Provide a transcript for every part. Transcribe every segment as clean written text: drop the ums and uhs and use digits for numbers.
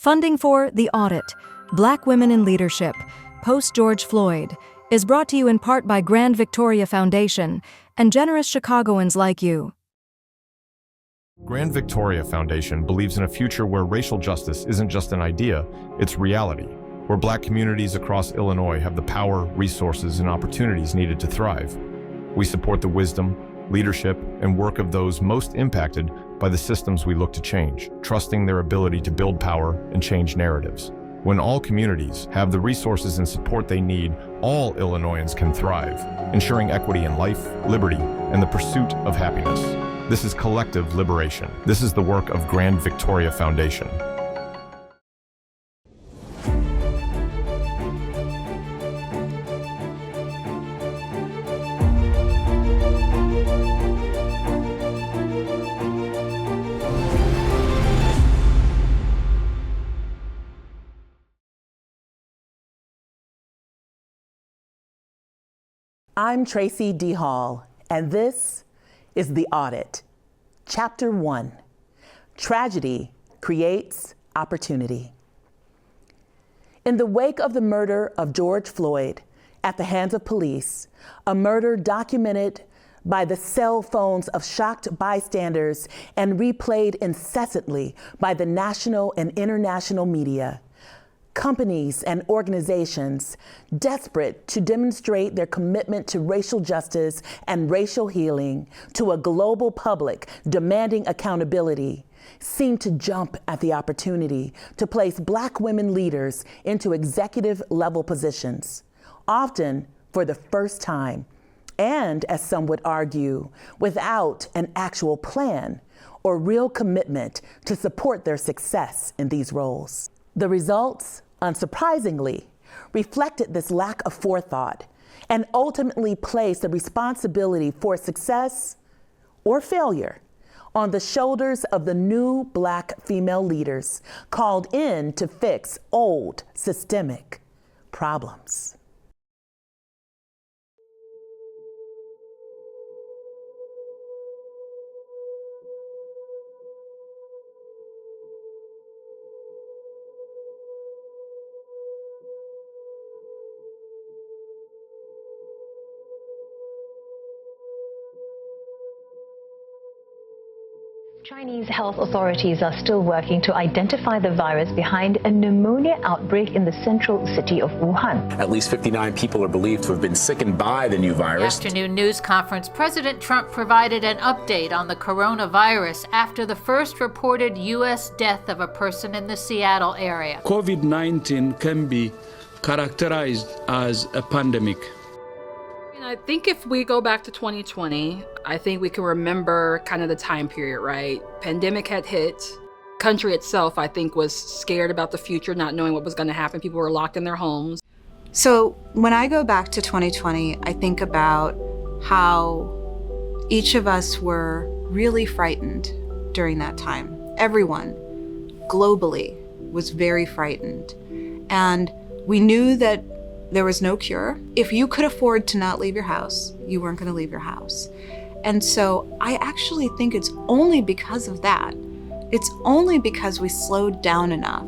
Funding for The Audit, Black Women in Leadership, Post-George Floyd, is brought to you in part by Grand Victoria Foundation and generous Chicagoans like you. Grand Victoria Foundation believes in a future where racial justice isn't just an idea, it's reality, where Black communities across Illinois have the power, resources, and opportunities needed to thrive. We support the wisdom, leadership, and work of those most impacted by the systems we look to change, trusting their ability to build power and change narratives. When all communities have the resources and support they need, all Illinoisans can thrive, ensuring equity in life, liberty, and the pursuit of happiness. This is collective liberation. This is the work of Grand Victoria Foundation. I'm Tracy D. Hall, and this is The Audit. Chapter 1, Tragedy Creates Opportunity. In the wake of the murder of George Floyd at the hands of police, a murder documented by the cell phones of shocked bystanders and replayed incessantly by the national and international media, companies and organizations desperate to demonstrate their commitment to racial justice and racial healing to a global public demanding accountability seem to jump at the opportunity to place Black women leaders into executive level positions, often for the first time, and as some would argue, without an actual plan or real commitment to support their success in these roles. The results, unsurprisingly, reflected this lack of forethought and ultimately placed the responsibility for success or failure on the shoulders of the new Black female leaders called in to fix old systemic problems. Chinese health authorities are still working to identify the virus behind a pneumonia outbreak in the central city of Wuhan. At least 59 people are believed to have been sickened by the new virus. Afternoon news conference, President Trump provided an update on the coronavirus after the first reported U.S. death of a person in the Seattle area. COVID-19 can be characterized as a pandemic. I think if we go back to 2020, I think we can remember kind of the time period, right? Pandemic had hit. Country itself, I think, was scared about the future, not knowing what was going to happen. People were locked in their homes. So when I go back to 2020, I think about how each of us were really frightened during that time. Everyone globally was very frightened. And we knew that there was no cure. If you could afford to not leave your house, you weren't going to leave your house. And so I actually think it's only because of that. It's only because we slowed down enough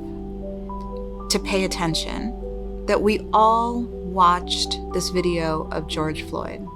to pay attention that we all watched this video of George Floyd.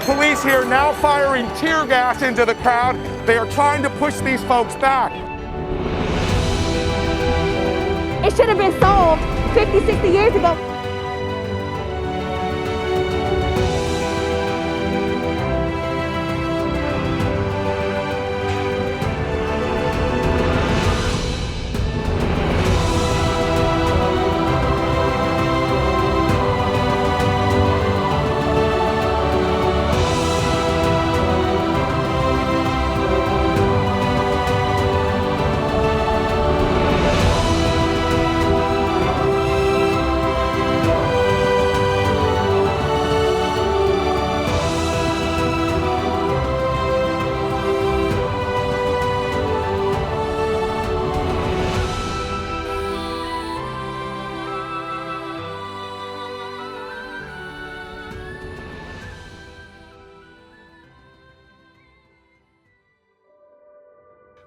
Police here now firing tear gas into the crowd. They are trying to push these folks back. It should have been solved 50, 60 years ago.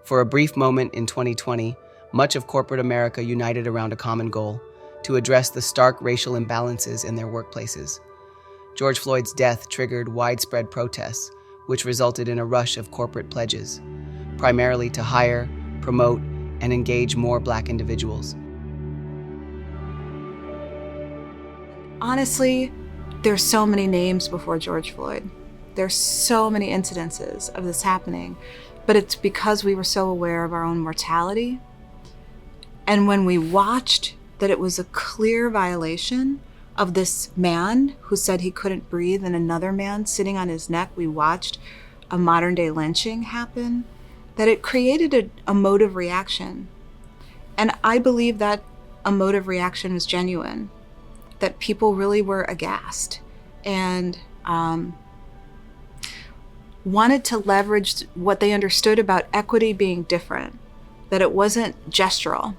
For a brief moment in 2020, much of corporate America united around a common goal: to address the stark racial imbalances in their workplaces. George Floyd's death triggered widespread protests, which resulted in a rush of corporate pledges, primarily to hire, promote, and engage more Black individuals. Honestly, there's so many names before George Floyd. There's so many incidences of this happening, but it's because we were so aware of our own mortality. And when we watched that it was a clear violation of this man who said he couldn't breathe and another man sitting on his neck, we watched a modern day lynching happen, that it created a emotive reaction. And I believe that emotive reaction was genuine, that people really were aghast and wanted to leverage what they understood about equity being different, that it wasn't gestural.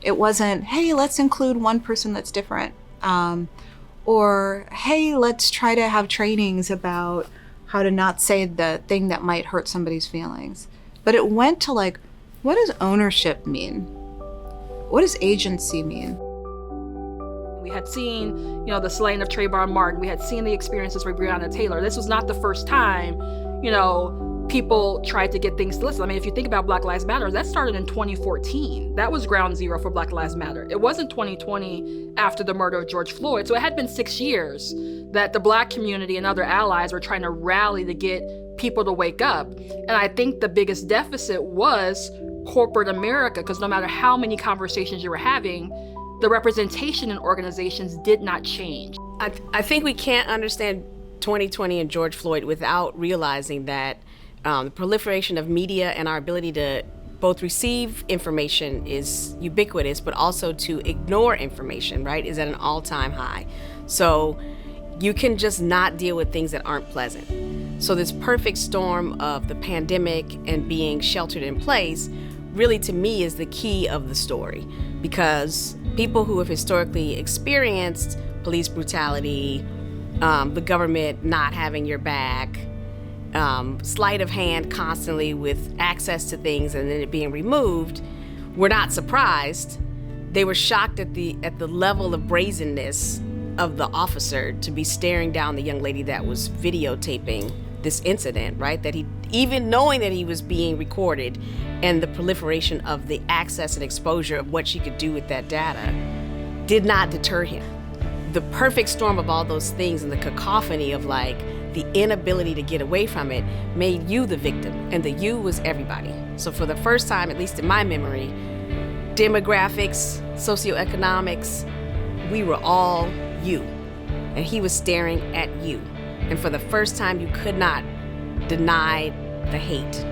It wasn't, hey, let's include one person that's different. Or, hey, let's try to have trainings about how to not say the thing that might hurt somebody's feelings. But it went to like, what does ownership mean? What does agency mean? We had seen, the slaying of Trayvon Martin. We had seen the experiences with Breonna Taylor. This was not the first time, people tried to get things to listen. I mean, if you think about Black Lives Matter, that started in 2014. That was ground zero for Black Lives Matter. It wasn't 2020 after the murder of George Floyd. So it had been 6 years that the Black community and other allies were trying to rally to get people to wake up. And I think the biggest deficit was corporate America, because no matter how many conversations you were having, the representation in organizations did not change. I think we can't understand 2020 and George Floyd without realizing that the proliferation of media and our ability to both receive information is ubiquitous, but also to ignore information, right, is at an all-time high. So you can just not deal with things that aren't pleasant. So this perfect storm of the pandemic and being sheltered in place really, to me, is the key of the story, because people who have historically experienced police brutality, the government not having your back, sleight of hand constantly with access to things and then it being removed, were not surprised. They were shocked at the level of brazenness of the officer to be staring down the young lady that was videotaping this incident, right? That he, even knowing that he was being recorded, and the proliferation of the access and exposure of what she could do with that data did not deter him. The perfect storm of all those things and the cacophony of the inability to get away from it made you the victim, and the you was everybody. So for the first time, at least in my memory, demographics, socioeconomics, we were all you, and he was staring at you. And for the first time, you could not deny the hate.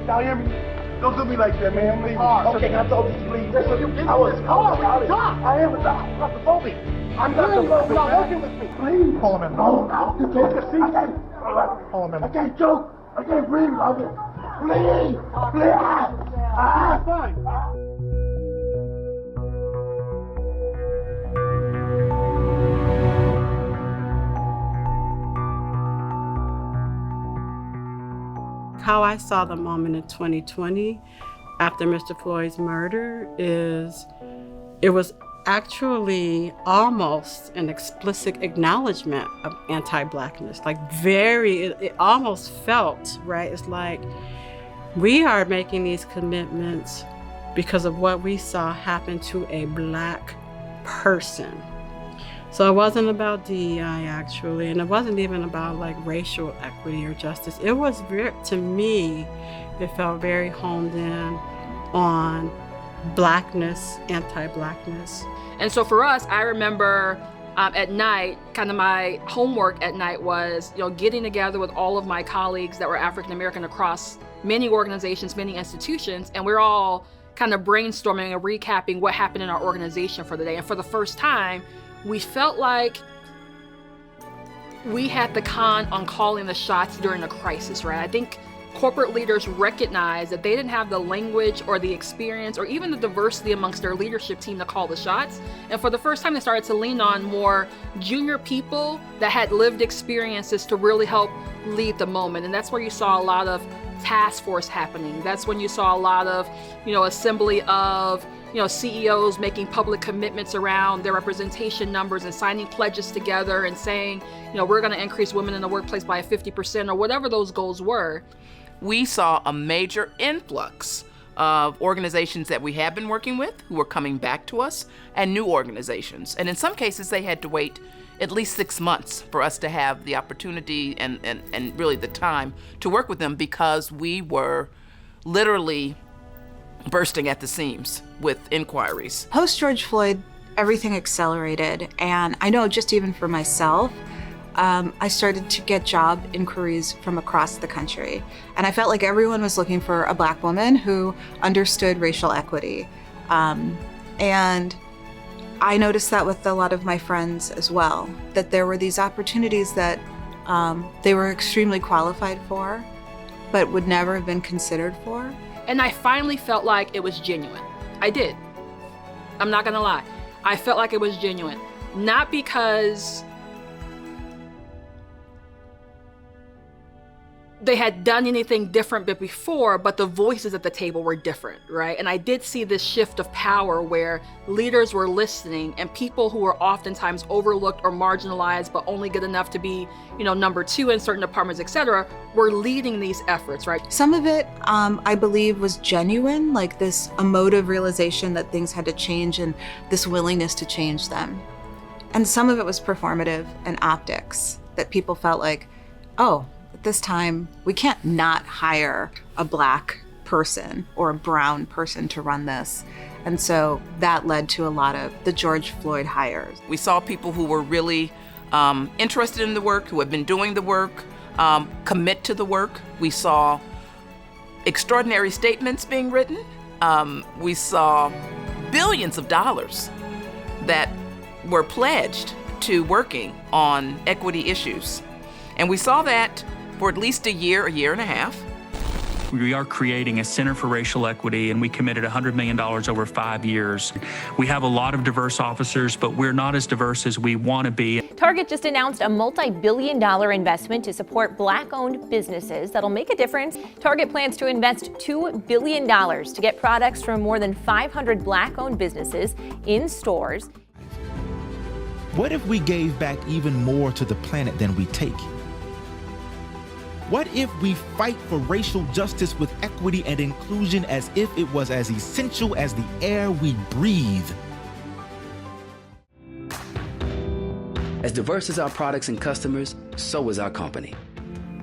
Y'all hear me? Don't do me like that, man. I'm leaving. Okay, I told you to leave. Listen, I was I am claustrophobic. I'm not working with me. Please. Pull him in. No. You take a seat. Pull him in. I can't joke. I can't breathe. Please. Fine. How I saw the moment in 2020 after Mr. Floyd's murder is it was actually almost an explicit acknowledgement of anti-Blackness. It almost felt, right? It's like we are making these commitments because of what we saw happen to a Black person. So it wasn't about DEI actually, and it wasn't even about racial equity or justice. It was to me, it felt very homed in on Blackness, anti-Blackness. And so for us, I remember at night, kind of my homework at night was, getting together with all of my colleagues that were African American across many organizations, many institutions, and we're all kind of brainstorming and recapping what happened in our organization for the day. And for the first time, we felt like we had the con on calling the shots during a crisis, right? I think corporate leaders recognized that they didn't have the language or the experience or even the diversity amongst their leadership team to call the shots. And for the first time, they started to lean on more junior people that had lived experiences to really help lead the moment. And that's where you saw a lot of task force happening. That's when you saw a lot of, assembly of, CEOs making public commitments around their representation numbers and signing pledges together and saying, we're going to increase women in the workplace by 50% or whatever those goals were. We saw a major influx of organizations that we have been working with who were coming back to us and new organizations. And in some cases, they had to wait at least 6 months for us to have the opportunity and really the time to work with them because we were literally bursting at the seams with inquiries. Post George Floyd, everything accelerated. And I know just even for myself, I started to get job inquiries from across the country. And I felt like everyone was looking for a Black woman who understood racial equity. And I noticed that with a lot of my friends as well, that there were these opportunities that they were extremely qualified for, but would never have been considered for. And I finally felt like it was genuine. I did. I'm not gonna lie. I felt like it was genuine. Not because they had done anything different before, but the voices at the table were different, right? And I did see this shift of power where leaders were listening and people who were oftentimes overlooked or marginalized, but only good enough to be, number two in certain departments, et cetera, were leading these efforts, right? Some of it, I believe, was genuine, like this emotive realization that things had to change and this willingness to change them. And some of it was performative and optics, that people felt like, oh, this time, we can't not hire a Black person or a brown person to run this. And so that led to a lot of the George Floyd hires. We saw people who were really interested in the work, who had been doing the work, commit to the work. We saw extraordinary statements being written. We saw billions of dollars that were pledged to working on equity issues. And we saw that for at least a year and a half. We are creating a Center for Racial Equity, and we committed $100 million over 5 years. We have a lot of diverse officers, but we're not as diverse as we want to be. Target just announced a multi-billion-dollar investment to support Black-owned businesses that'll make a difference. Target plans to invest $2 billion to get products from more than 500 Black-owned businesses in stores. What if we gave back even more to the planet than we take? What if we fight for racial justice with equity and inclusion as if it was as essential as the air we breathe? As diverse as our products and customers, so is our company.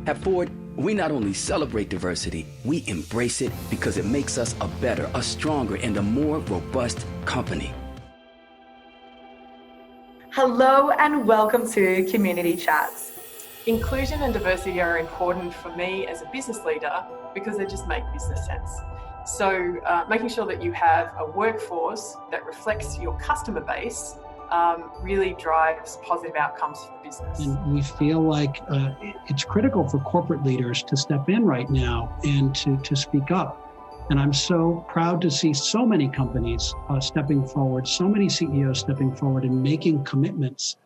At Ford, we not only celebrate diversity, we embrace it because it makes us a better, a stronger, and a more robust company. Hello and welcome to Community Chats. Inclusion and diversity are important for me as a business leader because they just make business sense. So making sure that you have a workforce that reflects your customer base really drives positive outcomes for business. And we feel like it's critical for corporate leaders to step in right now and to speak up. And I'm so proud to see so many companies stepping forward, so many CEOs stepping forward and making commitments.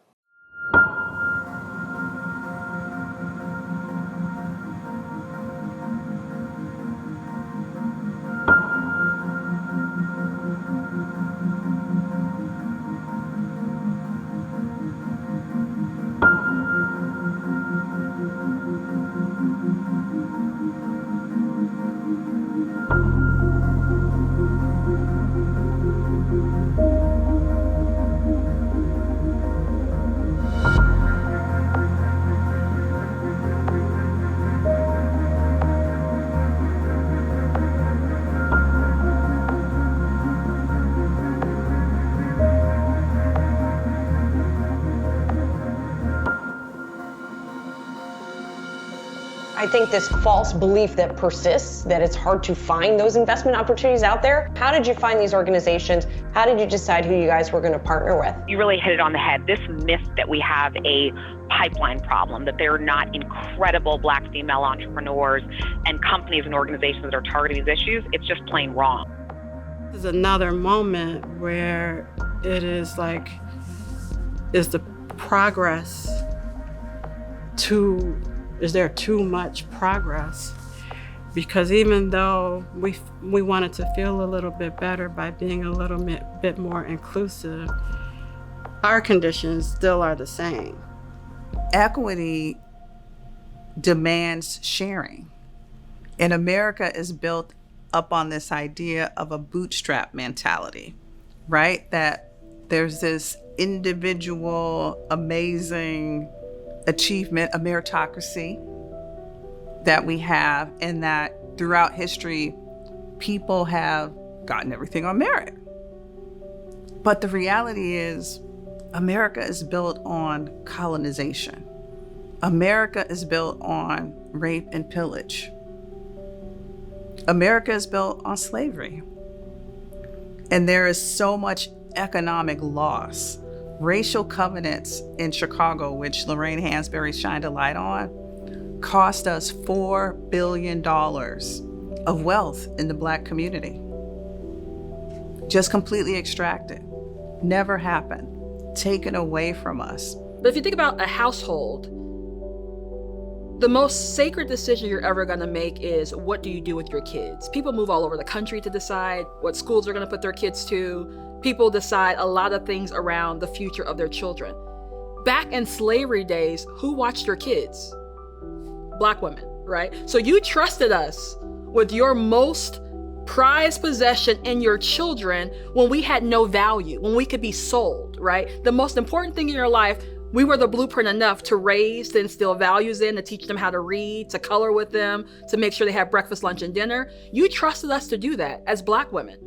I think this false belief that persists, that it's hard to find those investment opportunities out there. How did you find these organizations? How did you decide who you guys were going to partner with? You really hit it on the head. This myth that we have a pipeline problem, that there are not incredible Black female entrepreneurs and companies and organizations that are targeting these issues, it's just plain wrong. This is another moment where it is like, is the progress is there too much progress? Because even though we wanted to feel a little bit better by being a little bit more inclusive, our conditions still are the same. Equity demands sharing. And America is built up on this idea of a bootstrap mentality, right? That there's this individual, amazing achievement, a meritocracy that we have, and that throughout history, people have gotten everything on merit. But the reality is, America is built on colonization. America is built on rape and pillage. America is built on slavery. And there is so much economic loss. Racial covenants in Chicago, which Lorraine Hansberry shined a light on, cost us $4 billion of wealth in the Black community. Just completely extracted. Never happened. Taken away from us. But if you think about a household, the most sacred decision you're ever gonna make is, what do you do with your kids? People move all over the country to decide what schools they're gonna put their kids to. People decide a lot of things around the future of their children. Back in slavery days, who watched your kids? Black women, right? So you trusted us with your most prized possession in your children when we had no value, when we could be sold, right? The most important thing in your life, we were the blueprint enough to raise, to instill values in, to teach them how to read, to color with them, to make sure they have breakfast, lunch, and dinner. You trusted us to do that as Black women.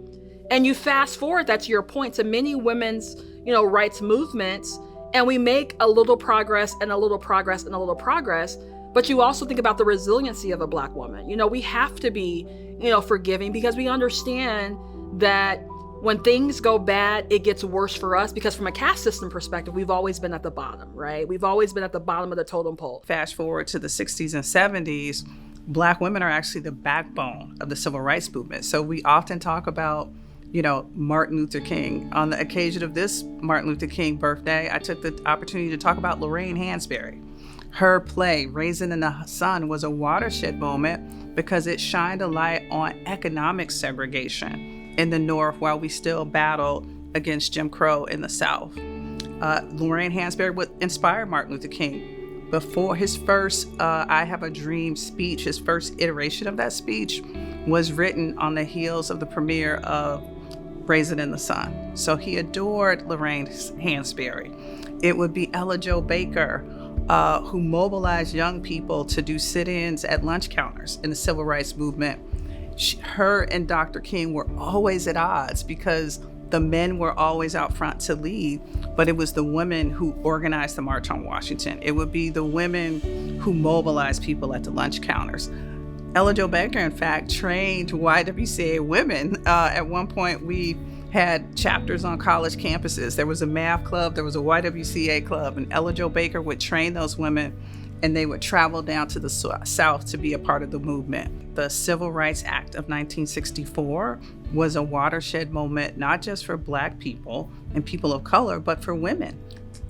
And you fast forward that to your point to many women's, rights movements, and we make a little progress and a little progress and a little progress. But you also think about the resiliency of a Black woman. We have to be, forgiving, because we understand that when things go bad, it gets worse for us, because from a caste system perspective, we've always been at the bottom, right? We've always been at the bottom of the totem pole. Fast forward to the 60s and 70s, Black women are actually the backbone of the civil rights movement. So we often talk about Martin Luther King. On the occasion of this Martin Luther King birthday, I took the opportunity to talk about Lorraine Hansberry. Her play, Raisin in the Sun, was a watershed moment because it shined a light on economic segregation in the North while we still battled against Jim Crow in the South. Lorraine Hansberry would inspire Martin Luther King. Before his first I Have a Dream speech, his first iteration of that speech was written on the heels of the premiere of Raisin in the Sun. So he adored Lorraine Hansberry. It would be Ella Jo Baker, who mobilized young people to do sit-ins at lunch counters in the civil rights movement. Her and Dr. King were always at odds because the men were always out front to lead, but it was the women who organized the March on Washington. It would be the women who mobilized people at the lunch counters. Ella Jo Baker, in fact, trained YWCA women. At one point, we had chapters on college campuses. There was a math club, there was a YWCA club, and Ella Jo Baker would train those women, and they would travel down to the South to be a part of the movement. The Civil Rights Act of 1964 was a watershed moment, not just for Black people and people of color, but for women.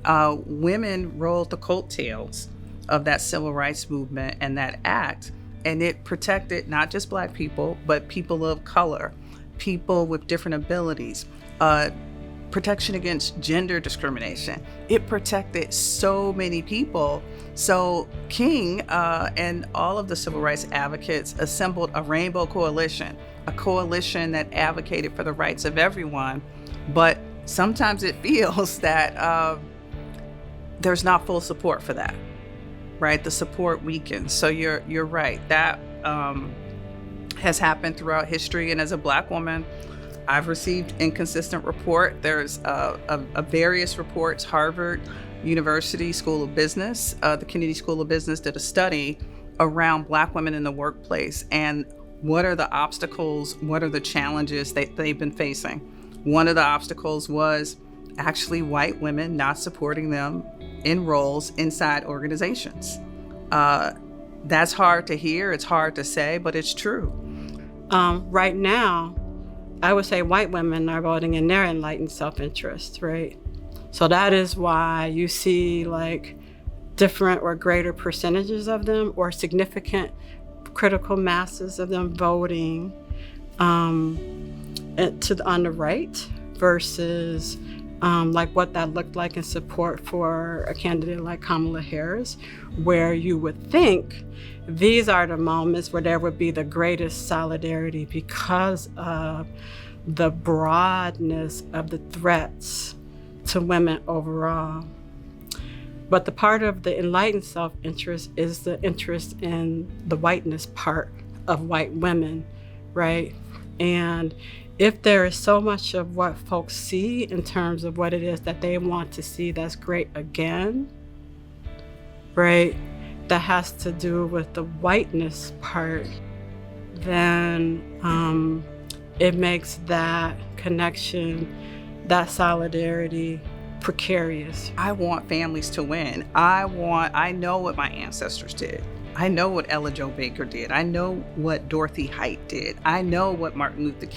Women rolled the coattails of that civil rights movement and that act, and it protected not just Black people, but people of color, people with different abilities, protection against gender discrimination. It protected so many people. So King and all of the civil rights advocates assembled a rainbow coalition, a coalition that advocated for the rights of everyone. But sometimes it feels that there's not full support for that, right? The support weakens. So you're right. That has happened throughout history. And as a Black woman, I've received inconsistent report. There's various reports. Harvard University School of Business, the Kennedy School of Business did a study around Black women in the workplace and what are the obstacles, what are the challenges that they've been facing. One of the obstacles was actually white women not supporting them in roles inside organizations. That's hard to hear, it's hard to say, but it's true. Right now, I would say white women are voting in their enlightened self-interest, right? So that is why you see like different or greater percentages of them or significant critical masses of them voting on the right versus like what that looked like in support for a candidate like Kamala Harris, where you would think these are the moments where there would be the greatest solidarity because of the broadness of the threats to women overall. But the part of the enlightened self-interest is the interest in the whiteness part of white women, right? And if there is so much of what folks see in terms of what it is that they want to see that's great again, right, that has to do with the whiteness part, then it makes that connection, that solidarity precarious. I want families to win. I know what my ancestors did. I know what Ella Jo Baker did. I know what Dorothy Height did. I know what Martin Luther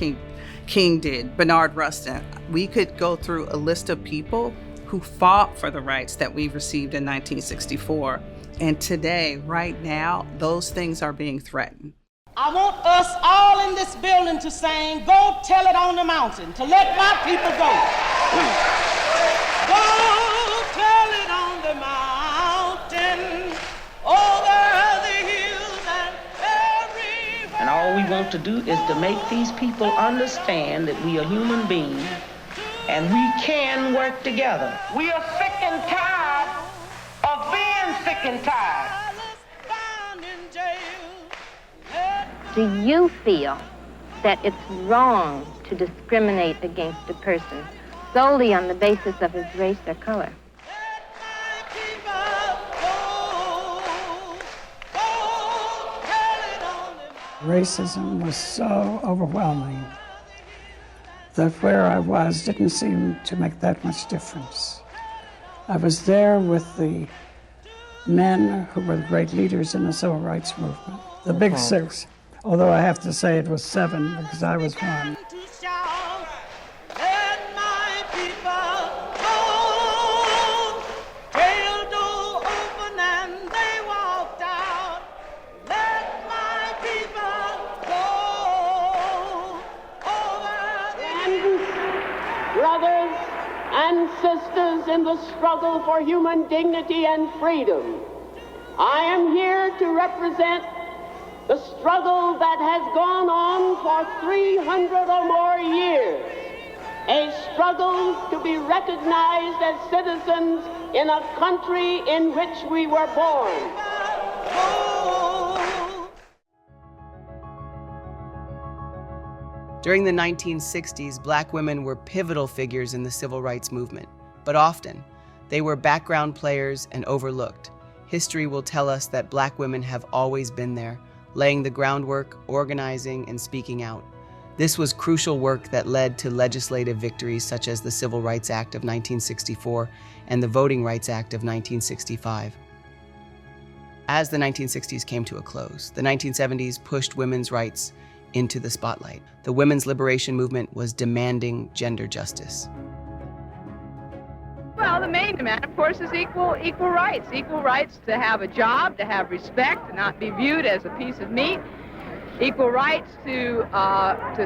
King did, Bernard Rustin. We could go through a list of people who fought for the rights that we received in 1964. And today, right now, those things are being threatened. I want us all in this building to sing, "Go tell it on the mountain," to let my people go. Go tell it on the mountain, over the hills and everywhere. And all we want to do is to make these people understand that we are human beings and we can work together. We are sick and tired of being sick and tired. Do you feel that it's wrong to discriminate against a person solely on the basis of his race or color? Racism was so overwhelming that where I was didn't seem to make that much difference. I was there with the men who were the great leaders in the civil rights movement, the Big Six, although I have to say it was 7 because I was one. Brothers and sisters in the struggle for human dignity and freedom, I am here to represent the struggle that has gone on for 300 or more years, a struggle to be recognized as citizens in a country in which we were born. During the 1960s, Black women were pivotal figures in the civil rights movement, but often they were background players and overlooked. History will tell us that Black women have always been there, laying the groundwork, organizing, and speaking out. This was crucial work that led to legislative victories such as the Civil Rights Act of 1964 and the Voting Rights Act of 1965. As the 1960s came to a close, the 1970s pushed women's rights into the spotlight. The women's liberation movement was demanding gender justice. Well, the main demand, of course, is equal rights. Equal rights to have a job, to have respect, to not be viewed as a piece of meat. Equal rights to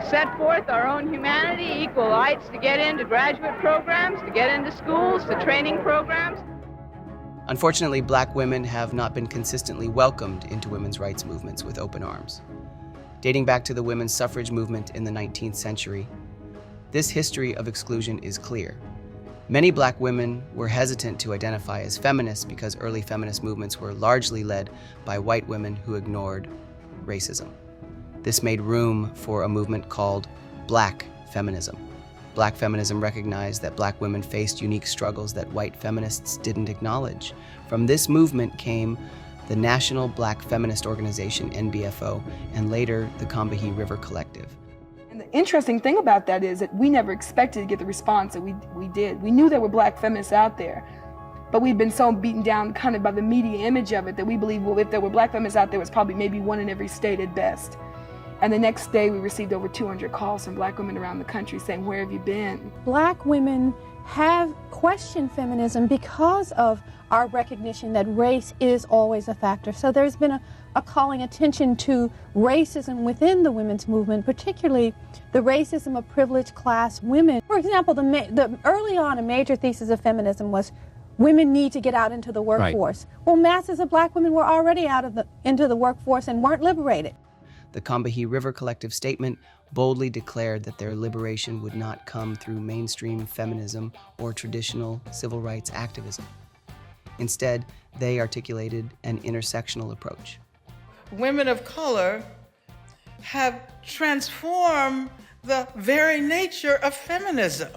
set forth our own humanity. Equal rights to get into graduate programs, to get into schools, to training programs. Unfortunately, Black women have not been consistently welcomed into women's rights movements with open arms. Dating back to the women's suffrage movement in the 19th century, this history of exclusion is clear. Many Black women were hesitant to identify as feminists because early feminist movements were largely led by white women who ignored racism. This made room for a movement called Black feminism. Black feminism recognized that Black women faced unique struggles that white feminists didn't acknowledge. From this movement came the National Black Feminist Organization, NBFO, and later the Combahee River Collective. And the interesting thing about that is that we never expected to get the response that we did. We knew there were black feminists out there, but we'd been so beaten down kind of by the media image of it that we believed, well, if there were black feminists out there, it was probably maybe one in every state at best. And the next day we received over 200 calls from black women around the country saying, where have you been? Black women have questioned feminism because of our recognition that race is always a factor. So there's been a calling attention to racism within the women's movement, particularly the racism of privileged class women. For example, early on a major thesis of feminism was women need to get out into the workforce. Right. Well, masses of black women were already into the workforce and weren't liberated. The Combahee River Collective statement boldly declared that their liberation would not come through mainstream feminism or traditional civil rights activism. Instead, they articulated an intersectional approach. Women of color have transformed the very nature of feminism.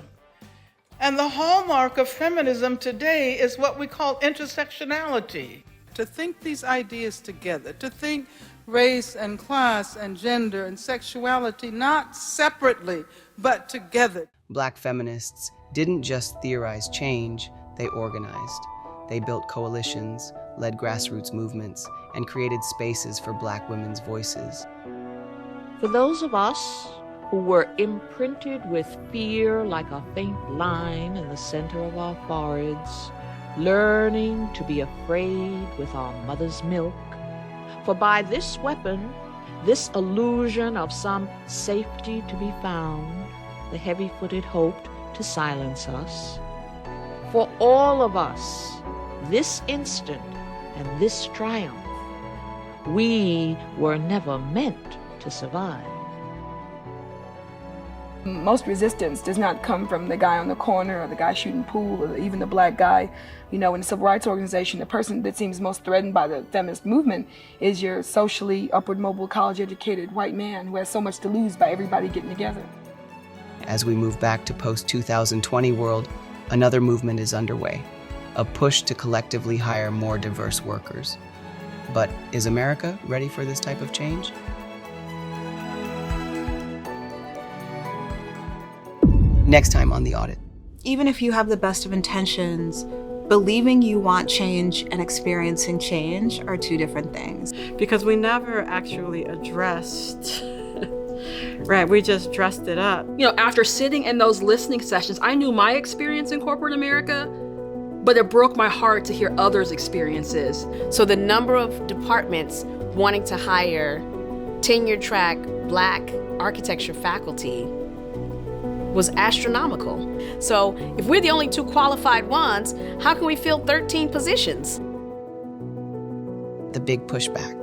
And the hallmark of feminism today is what we call intersectionality. To think these ideas together, to think race and class and gender and sexuality not separately, but together. Black feminists didn't just theorize change, they organized. They built coalitions, led grassroots movements, and created spaces for black women's voices. For those of us who were imprinted with fear like a faint line in the center of our foreheads, learning to be afraid with our mother's milk, for by this weapon, this illusion of some safety to be found, the heavy-footed hoped to silence us. For all of us, this instant and this triumph, we were never meant to survive. Most resistance does not come from the guy on the corner or the guy shooting pool or even the black guy. You know, in the civil rights organization, the person that seems most threatened by the feminist movement is your socially upward mobile, college-educated white man who has so much to lose by everybody getting together. As we move back to post-2020 world, another movement is underway, a push to collectively hire more diverse workers. But is America ready for this type of change? Next time on The Audit. Even if you have the best of intentions, believing you want change and experiencing change are two different things. Because we never actually addressed, right, we just dressed it up. You know, after sitting in those listening sessions, I knew my experience in corporate America, but it broke my heart to hear others' experiences. So the number of departments wanting to hire tenure track black architecture faculty was astronomical. So if we're the only two qualified ones, how can we fill 13 positions? The big pushback.